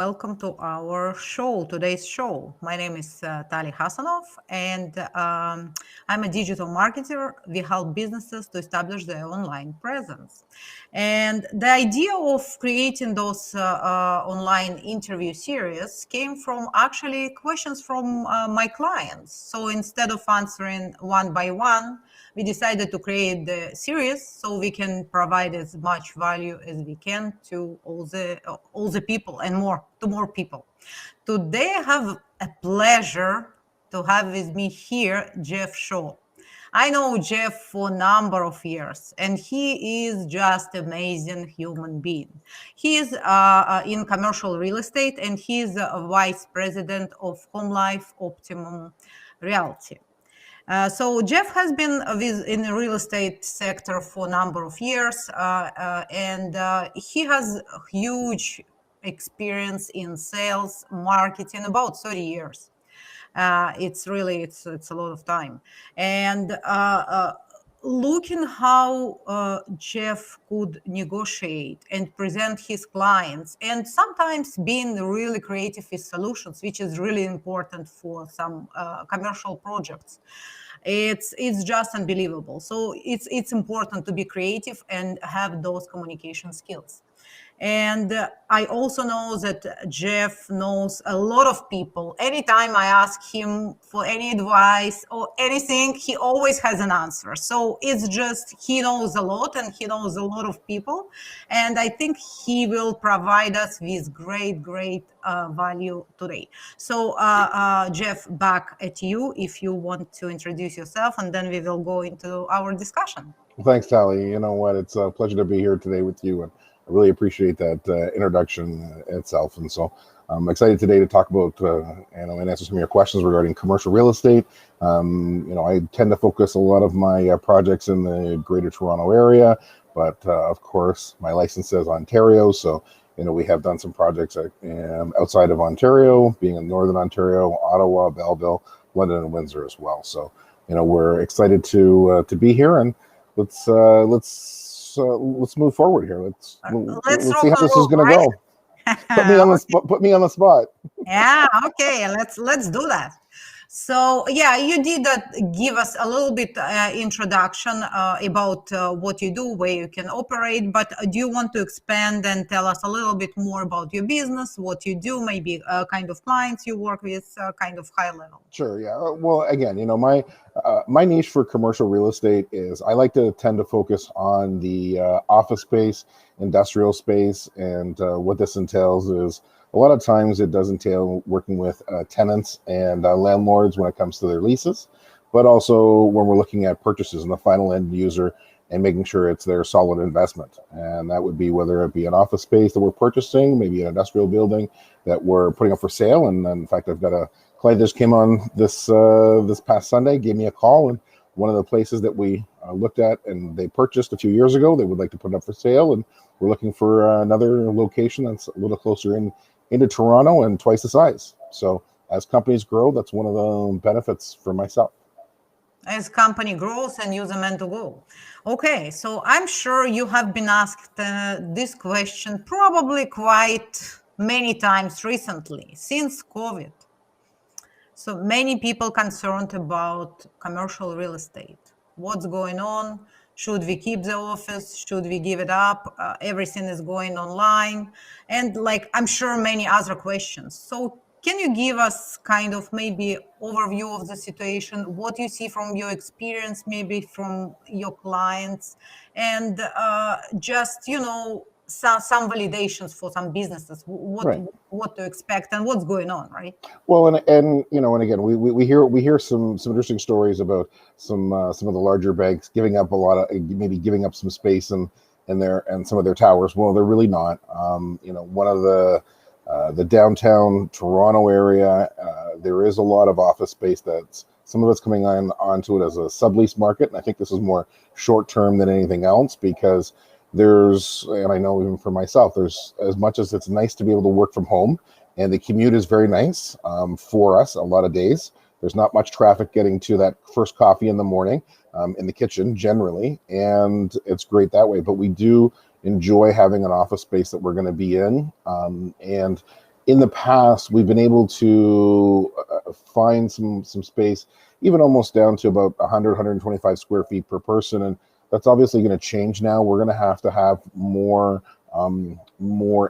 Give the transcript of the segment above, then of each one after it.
Welcome to our show, today's show. My name is Tali Hasanov, and I'm a digital marketer. We help businesses to establish their online presence. And the idea of creating those online interview series came from actually questions from my clients. So instead of answering one by one, we decided to create the series so we can provide as much value as we can to all the people and more people. Today I have a pleasure to have with me here Jeff Shaw. I know Jeff for a number of years, and he is just amazing human being. He is in commercial real estate, and he is a vice president of Home Life Optimum Realty. So Jeff has been in the real estate sector for a number of years, and he has huge experience in sales, marketing, about 30 years. It's a lot of time. And looking how Jeff could negotiate and present his clients, and sometimes being really creative with solutions, which is really important for some commercial projects. It's just unbelievable. So it's important to be creative and have those communication skills. And I also know that Jeff knows a lot of people. Anytime I ask him for any advice or anything, he always has an answer. So it's just he knows a lot and he knows a lot of people. And I think he will provide us with great value today. So Jeff, back at you if you want to introduce yourself, and then we will go into our discussion. Well, thanks, Tally. You know what? It's a pleasure to be here today with you, and I really appreciate that introduction itself. And so I'm excited today to talk about and answer some of your questions regarding commercial real estate. I tend to focus a lot of my projects in the Greater Toronto area, but of course, my license says Ontario. So we have done some projects outside of Ontario, being in Northern Ontario, Ottawa, Belleville, London, and Windsor as well. So we're excited to be here, and let's move forward here. Let's see how this is going to go. Put me on the spot. Yeah. Okay. Let's do that. So yeah, you did give us a little bit introduction about what you do, where you can operate. But do you want to expand and tell us a little bit more about your business, what you do, maybe kind of clients you work with, kind of high level? Sure. Yeah. Well, again, my niche for commercial real estate is I like to tend to focus on the office space, industrial space, and what this entails is a lot of times it does entail working with tenants and landlords when it comes to their leases, but also when we're looking at purchases and the final end user and making sure it's their solid investment. And that would be whether it be an office space that we're purchasing, maybe an industrial building that we're putting up for sale. And in fact, I've got a client that just came on this past Sunday, gave me a call, and one of the places that we looked at and they purchased a few years ago, they would like to put it up for sale, and we're looking for another location that's a little closer into Toronto and twice the size. So as companies grow, that's one of the benefits for myself. As company grows and you're the man to go. Okay, so I'm sure you have been asked this question probably quite many times recently, since COVID. So many people concerned about commercial real estate. What's going on? Should we keep the office? Should we give it up? Everything is going online. And I'm sure many other questions. So can you give us kind of maybe overview of the situation, what you see from your experience, maybe from your clients, and just, some validations for some businesses, what to expect and what's going on, right? Well, and again, we hear some interesting stories about some of the larger banks giving up giving up some space and some of their towers. Well, they're really not. One of the downtown Toronto area, there is a lot of office space that's some of it's coming onto it as a sublease market, and I think this is more short term than anything else because and I know even for myself, there's as much as it's nice to be able to work from home, and the commute is very nice for us a lot of days. There's not much traffic getting to that first coffee in the morning in the kitchen generally, and it's great that way. But we do enjoy having an office space that we're going to be in. And in the past, we've been able to find some space, even almost down to about 100, 125 square feet per person, and that's obviously going to change now. We're going to have more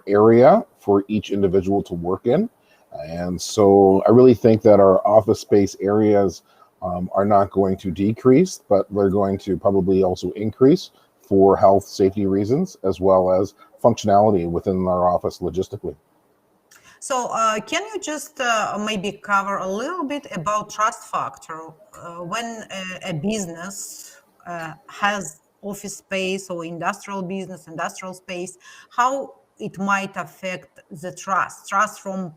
area for each individual to work in, and so I really think that our office space areas are not going to decrease, but they're going to probably also increase for health, safety reasons, as well as functionality within our office logistically. So, can you just maybe cover a little bit about trust factor when a business has office space or industrial business, industrial space, how it might affect the trust from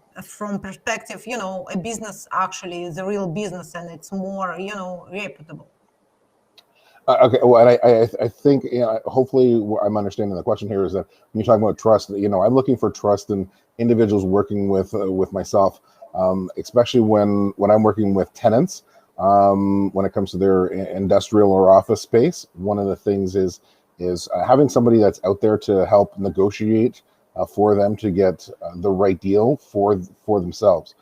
perspective, a business actually is a real business and it's more, reputable. Okay, well, and I think, hopefully what I'm understanding the question here is that when you're talking about trust, I'm looking for trust in individuals working with myself, especially when I'm working with tenants. When it comes to their industrial or office space, one of the things is having somebody that's out there to help negotiate for them to get the right deal for themselves.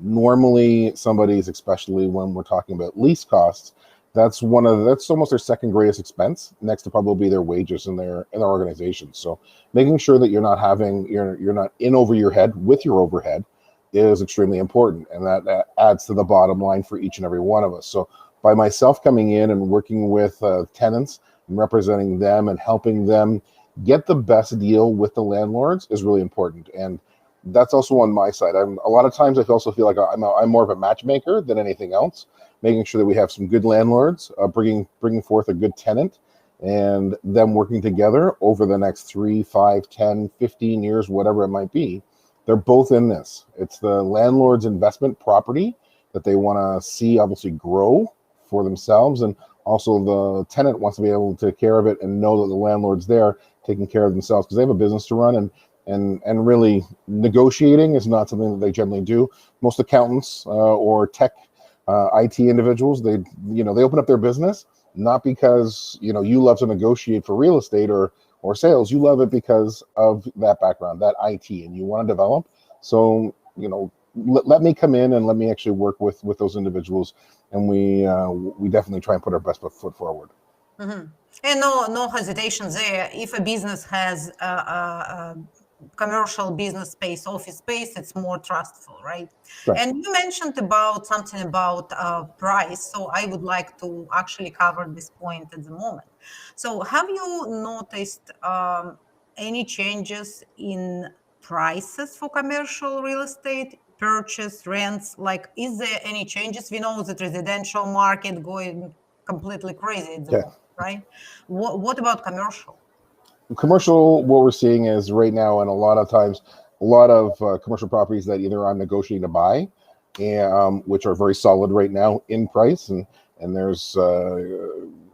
Normally, somebody's, especially when we're talking about lease costs, that's almost their second greatest expense, next to probably their wages in their organization. So making sure that you're not in over your head with your overhead is extremely important, and that adds to the bottom line for each and every one of us. So by myself coming in and working with tenants and representing them and helping them get the best deal with the landlords is really important, and that's also on my side. A lot of times I also feel like I'm more of a matchmaker than anything else, making sure that we have some good landlords, bringing forth a good tenant, and them working together over the next 3, 5, 10, 15 years, whatever it might be. They're both in this. It's the landlord's investment property that they want to see obviously grow for themselves, and also the tenant wants to be able to take care of it and know that the landlord's there taking care of themselves because they have a business to run, and really negotiating is not something that they generally do. Most accountants or tech IT individuals, they open up their business not because you love to negotiate for real estate or sales. You love it because of that background, that IT, and you want to develop. So let me come in and let me actually work with those individuals, and we definitely try and put our best foot forward. Mm-hmm. And no hesitation there. If a business has a commercial business space, office space, it's more trustful, right? Right. And you mentioned about something about price. So I would like to actually cover this point at the moment. So have you noticed any changes in prices for commercial real estate? Purchase, rents, like is there any changes? We know that residential market going completely crazy at the Yeah. moment, right? What about commercial? Commercial, what we're seeing is right now, and a lot of times, a lot of commercial properties that either I'm negotiating to buy, and which are very solid right now in price, and there's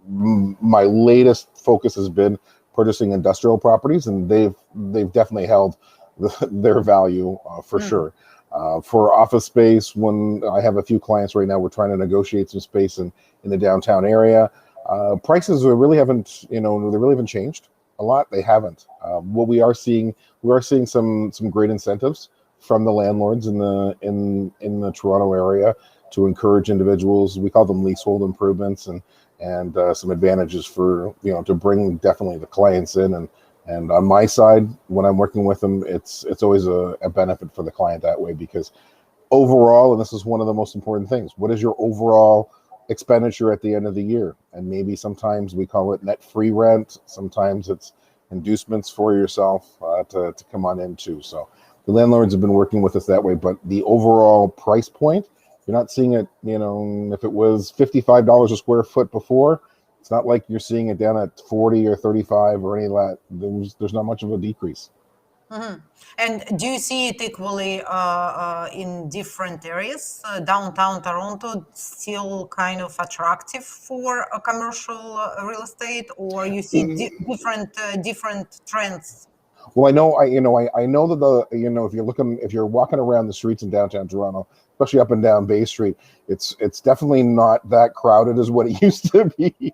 my latest focus has been purchasing industrial properties, and they've definitely held their value for sure. For office space, when I have a few clients right now, we're trying to negotiate some space in the downtown area. Prices really haven't, they really haven't changed a lot. They haven't. What we are seeing some great incentives from the landlords in the Toronto area to encourage individuals. We call them leasehold improvements, and some advantages for to bring definitely the clients in, and on my side when I'm working with them, it's always a benefit for the client that way, because overall, and this is one of the most important things, what is your overall expenditure at the end of the year? And maybe sometimes we call it net free rent, sometimes it's inducements for yourself to come on into. So the landlords have been working with us that way, but the overall price point, you're not seeing it, if it was $55 a square foot before, it's not like you're seeing it down at 40 or 35 or any of that. There's not much of a decrease. Mm-hmm. And do you see it equally in different areas? Downtown Toronto still kind of attractive for a commercial real estate, or you see different trends? Well, I know that if you're walking around the streets in downtown Toronto, especially up and down Bay Street, it's definitely not that crowded as what it used to be,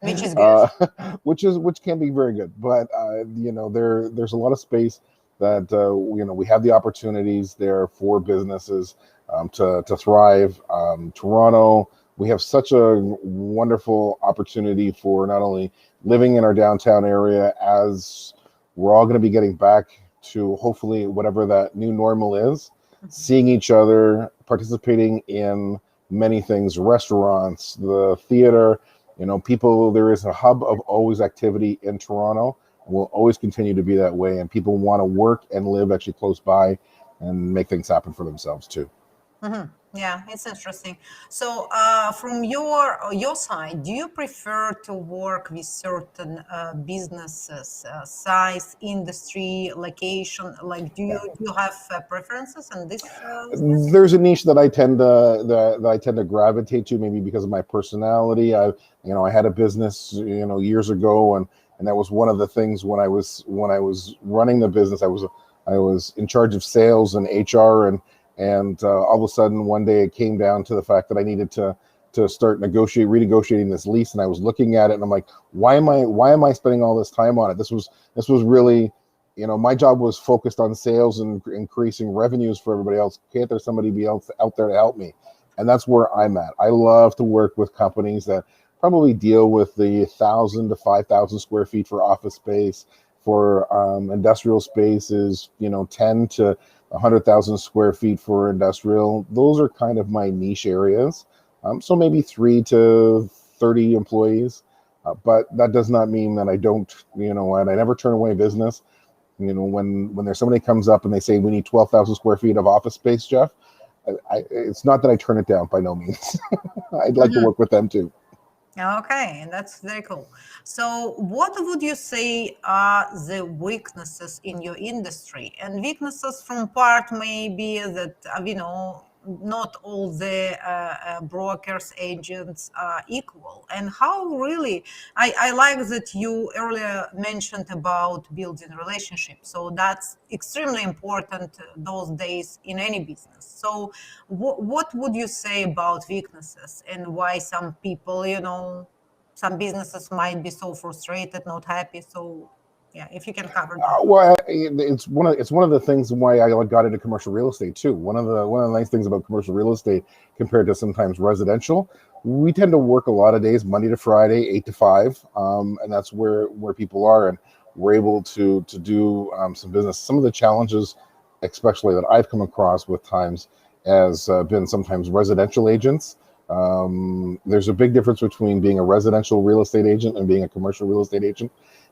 Which is good. which can be very good. But there's a lot of space that we have the opportunities there for businesses to thrive. Toronto, we have such a wonderful opportunity for not only living in our downtown area, as we're all going to be getting back to hopefully whatever that new normal is, seeing each other, participating in many things, restaurants, the theater, people, there is a hub of always activity in Toronto, and will always continue to be that way. And people want to work and live actually close by and make things happen for themselves too. Yeah, it's interesting. So, from your side, do you prefer to work with certain businesses, size, industry, location? Like, do you Yeah. do you have preferences in this sense? There's a niche that I tend to gravitate to, maybe because of my personality. I had a business, years ago, and that was one of the things when I was running the business. I was in charge of sales and HR, and all of a sudden one day it came down to the fact that I needed to start renegotiating this lease, and I was looking at it and I'm like, why am I spending all this time on it? This was really, my job was focused on sales and increasing revenues for everybody else. Can't there somebody be else out there to help me? And that's where I'm at. I love to work with companies that probably deal with the 1,000 to 5,000 square feet for office space. For industrial spaces, 10 to 100,000 square feet for industrial. Those are kind of my niche areas. So maybe 3 to 30 employees. But that does not mean that I don't, and I never turn away business. When there's somebody comes up and they say we need 12,000 square feet of office space, Jeff, it's not that I turn it down, by no means. I'd like to work with them too. Okay, that's very cool. So, what would you say are the weaknesses in your industry? And weaknesses from part maybe that, not all the brokers, agents are equal. And how really, I like that you earlier mentioned about building relationships. So, that's extremely important those days in any business. So, what would you say about weaknesses and why some people, some businesses might be so frustrated, not happy? So, yeah, if you can cover that. Well, it's one of the things why I got into commercial real estate too. One of the nice things about commercial real estate compared to sometimes residential, we tend to work a lot of days, Monday to Friday, 8 to 5, and that's where people are, and we're able to do some business. Some of the challenges, especially that I've come across with times, has been sometimes residential agents. There's a big difference between being a residential real estate agent and being a commercial real estate agent,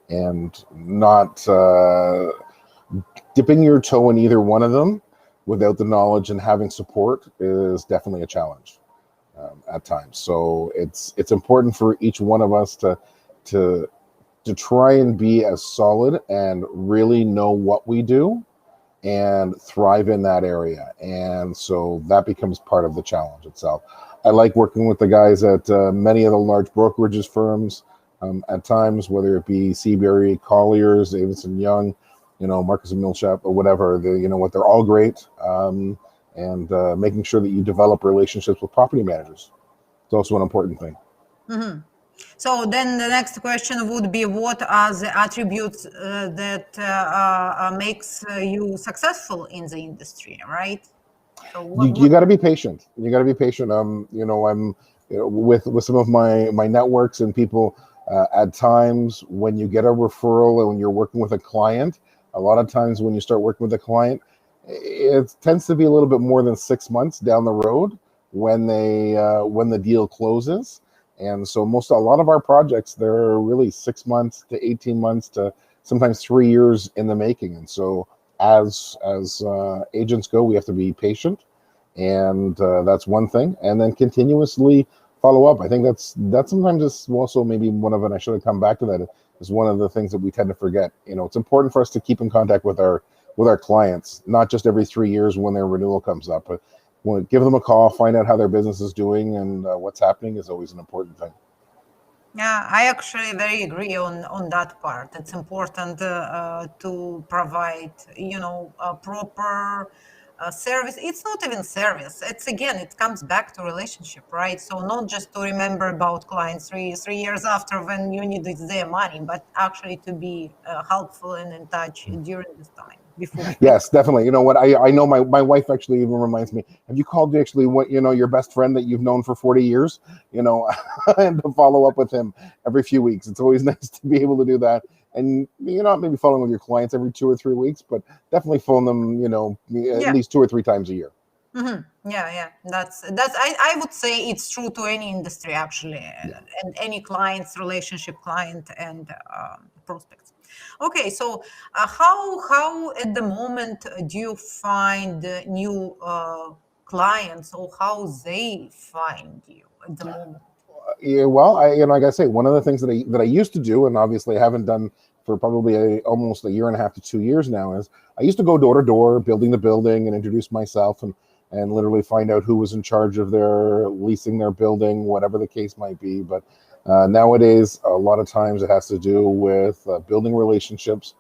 and not dipping your toe in either one of them without the knowledge and having support is definitely a challenge at times. So it's important for each one of us to try and be as solid and really know what we do and thrive in that area. And so that becomes part of the challenge itself. I like working with the guys at many of the large brokerages firms at times, whether it be Seabury, Colliers, Davidson Young, Marcus and Millsap, or whatever. They're all great. And making sure that you develop relationships with property managers. It's also an important thing. So then the next question would be, what are the attributes that makes you successful in the industry, right? So You got to be patient. You got to be patient. I'm with some of my networks and people. At times, when you get a referral and when you're working with a client, a lot of times when you start working with a client, it tends to be a little bit more than 6 months down the road when the deal closes. And so a lot of our projects, they're really 6 months to 18 months to sometimes 3 years in the making. And so as agents go, we have to be patient, and that's one thing. And then continuously follow up. I think that's sometimes is also maybe one of it. I should have come back to that. Is one of the things that we tend to forget. It's important for us to keep in contact with our clients, not just every 3 years when their renewal comes up, but give them a call, find out how their business is doing, and what's happening is always an important thing. Yeah, I actually very agree on that part. It's important to provide, a proper service. It's not even service. It's again, it comes back to relationship, right? So not just to remember about clients three years after when you need their money, but actually to be helpful and in touch during this time. before. Yes, definitely. You know what? I know my wife actually even reminds me. Have you called actually what your best friend that you've known for 40 years? You know, and to follow up with him every few weeks. It's always nice to be able to do that. And you're not maybe following with your clients every 2 or 3 weeks, but definitely phone them. At Yeah. least 2 or 3 times a year. Yeah, yeah. I would say it's true to any industry actually, Yeah. and any client's relationship, client and prospects. Okay, so how at the moment do you find new clients, or how they find you at the moment? Yeah, well, like I say, one of the things that I used to do, and obviously I haven't done for probably almost a year and a half to 2 years now, is I used to go door to door, building the building, and introduce myself, and literally find out who was in charge of their leasing their building, whatever the case might be. But nowadays, a lot of times it has to do with building relationships,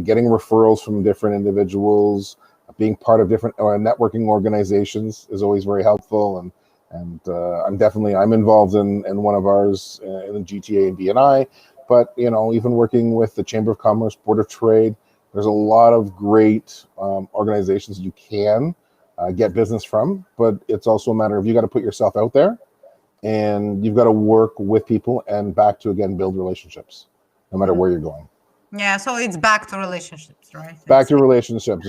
getting referrals from different individuals, being part of different networking organizations is always very helpful, and I'm involved in one of ours in the GTA and BNI, but even working with the Chamber of Commerce, Board of Trade, there's a lot of great organizations you can get business from, but it's also a matter of you got to put yourself out there, and you've got to work with people and back to again build relationships, no matter where you're going. Yeah, so it's back to relationships, right? Back to relationships.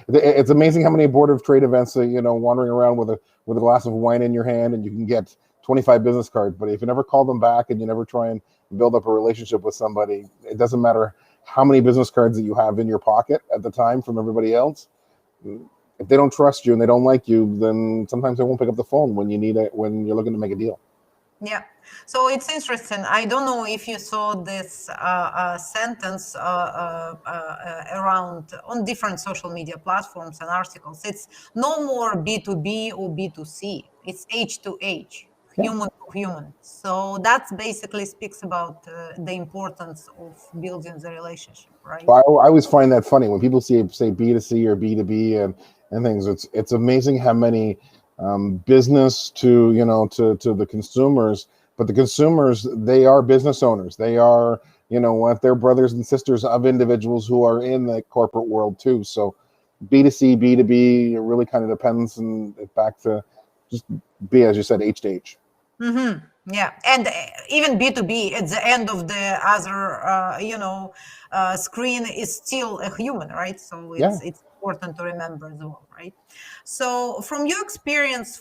It's amazing how many Board of Trade events wandering around with a glass of wine in your hand and you can get 25 business cards, but if you never call them back and you never try and build up a relationship with somebody, it doesn't matter how many business cards that you have in your pocket at the time from everybody else. If they don't trust you and they don't like you, then sometimes they won't pick up the phone when you need it, when you're looking to make a deal. Yeah. So it's interesting. I don't know if you saw this sentence around on different social media platforms and articles. It's no more B2B or B2C. It's H to H, Yeah. human to human. So that basically speaks about the importance of building the relationship, right? Well, I always find that funny when people say B2C or B2B and things. It's amazing how many business to the consumers, but the consumers, they are business owners. They are what they're brothers and sisters of individuals who are in the corporate world too. So B2C, B2B, it really kind of depends, and back to just be, as you said, H to H. Yeah, and even B2B at the end of the other, screen is still a human, right? So Yeah. it's important to remember as well, right? So from your experience,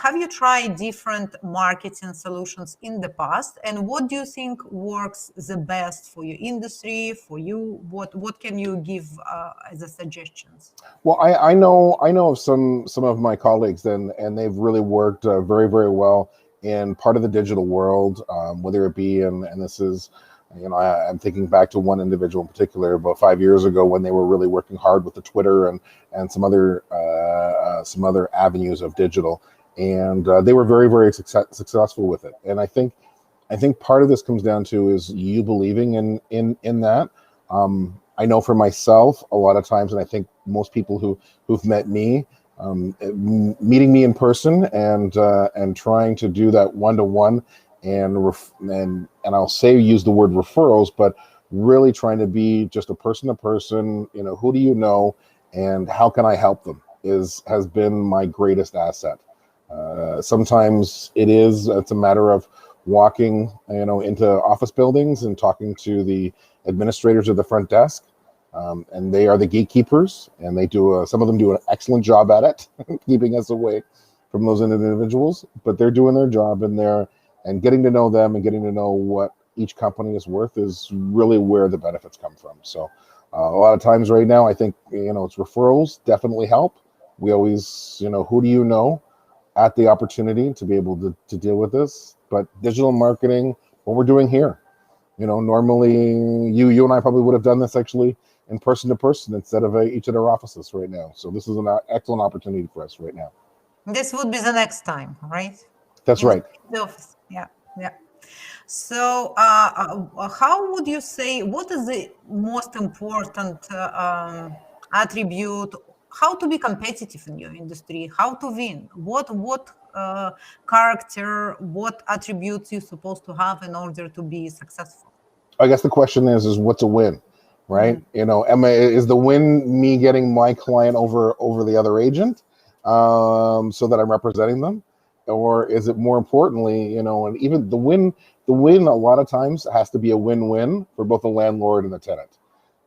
have you tried different marketing solutions in the past, and what do you think works the best for your industry, for you? What can you give as a suggestions? Well, I know of some of my colleagues, and they've really worked very very well in part of the digital world, whether it be and this is, I'm thinking back to one individual in particular about 5 years ago when they were really working hard with the Twitter and some other avenues of digital, and they were very very successful with it. And I think part of this comes down to is you believing in that. I know for myself, a lot of times, and I think most people who've met me, meeting me in person and trying to do that one to one, and I'll say use the word referrals, but really trying to be just a person to person. Who do you know, and how can I help them has been my greatest asset. Sometimes it's a matter of walking into office buildings and talking to the administrators of the front desk, and they are the gatekeepers, and they do some of them do an excellent job at it keeping us away from those individuals, but they're doing their job, and getting to know them and getting to know what each company is worth is really where the benefits come from. So a lot of times right now, I think it's referrals definitely help. We always who do you know at the opportunity to be able to deal with this. But digital marketing, what we're doing here, normally you and I probably would have done this actually in person to person instead of each of our offices right now. So this is an excellent opportunity for us right now. This would be the next time, right? That's In right. the office. Yeah, yeah. So, how would you say, what is the most important attribute? How to be competitive in your industry? How to win? What character? What attributes you're supposed to have in order to be successful? I guess the question is what's a win, right? Is the win me getting my client over the other agent, so that I'm representing them, or is it more importantly, and even the win a lot of times has to be a win-win for both the landlord and the tenant.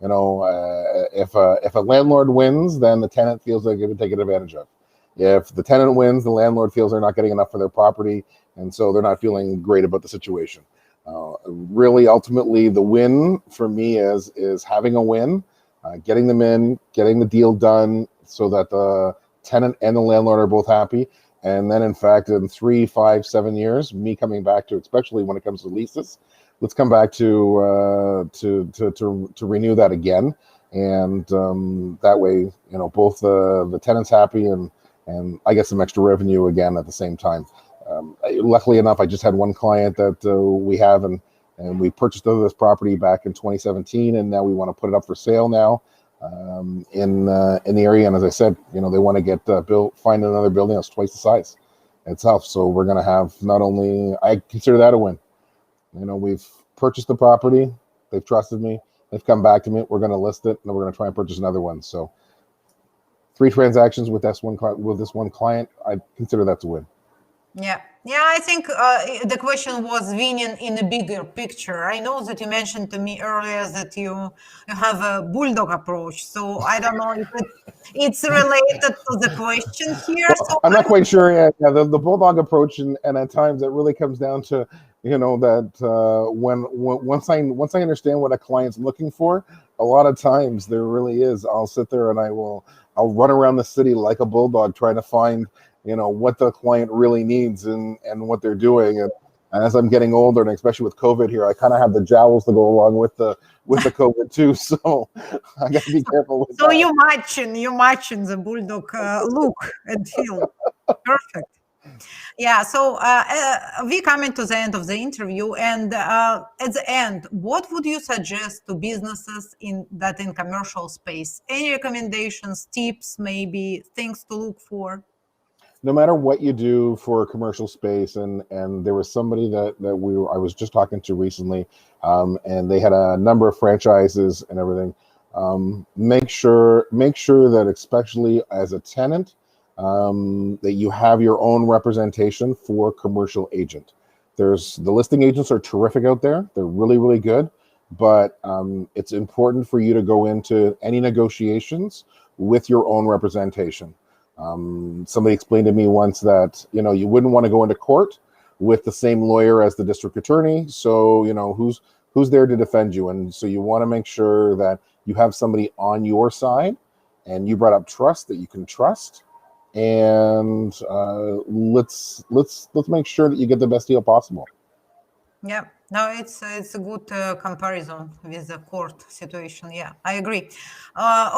If a landlord wins, then the tenant feels they're going to take advantage of. If the tenant wins, the landlord feels they're not getting enough for their property, and so they're not feeling great about the situation. Really, ultimately, the win for me is having a win, getting them in, getting the deal done, so that the tenant and the landlord are both happy. And then, in fact, in 3, 5, 7 years, me coming back to, especially when it comes to leases, let's come back to renew that again, and that way, both the tenant's happy, and I get some extra revenue again at the same time. Luckily enough, I just had one client that we have, and we purchased this property back in 2017, and now we want to put it up for sale now in the area. And as I said, they want to get find another building that's twice the size itself. So we're going to have, not only, I consider that a win. We've purchased the property, they've trusted me, they've come back to me, we're going to list it, and we're going to try and purchase another one. So 3 transactions with this one client, I consider that a win. Yeah, I think the question was winning in a bigger picture. I know that you mentioned to me earlier that you have a Bulldog approach, so I don't know if it's related to the question here. Well, So I'm not quite sure. Yeah, the Bulldog approach, and at times it really comes down to, that once I understand what a client's looking for, a lot of times there really is. I'll sit there and I'll run around the city like a bulldog trying to find what the client really needs and what they're doing. And as I'm getting older, and especially with COVID here, I kind of have the jowls to go along with the COVID too. So I got to be careful with so that. you matching the Bulldog look and feel. Perfect. Yeah, so we coming to the end of the interview, and at the end, what would you suggest to businesses in commercial space? Any recommendations, tips, maybe things to look for? No matter what you do for a commercial space, and there was somebody that I was just talking to recently, and they had a number of franchises and everything. Make sure that, especially as a tenant, that you have your own representation for commercial agent. The listing agents are terrific out there. They're really, really good, but it's important for you to go into any negotiations with your own representation. Somebody explained to me once that you wouldn't want to go into court with the same lawyer as the district attorney. So who's there to defend you, and so you want to make sure that you have somebody on your side. And you brought up trust, that you can trust, and let's make sure that you get the best deal possible. Yeah, no, it's a good comparison with the court situation. Yeah, I agree.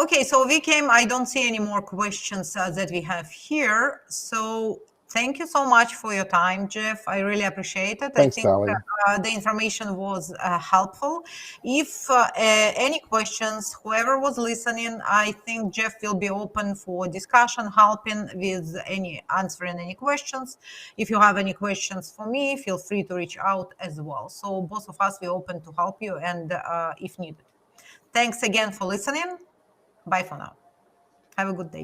Okay, so I don't see any more questions that we have here. So thank you so much for your time, Jeff. I really appreciate it. Thanks, I think Sally. the information was helpful. If any questions, whoever was listening, I think Jeff will be open for discussion, helping with answering any questions. If you have any questions for me, feel free to reach out as well. So both of us, we're open to help you, and if needed. Thanks again for listening. Bye for now. Have a good day.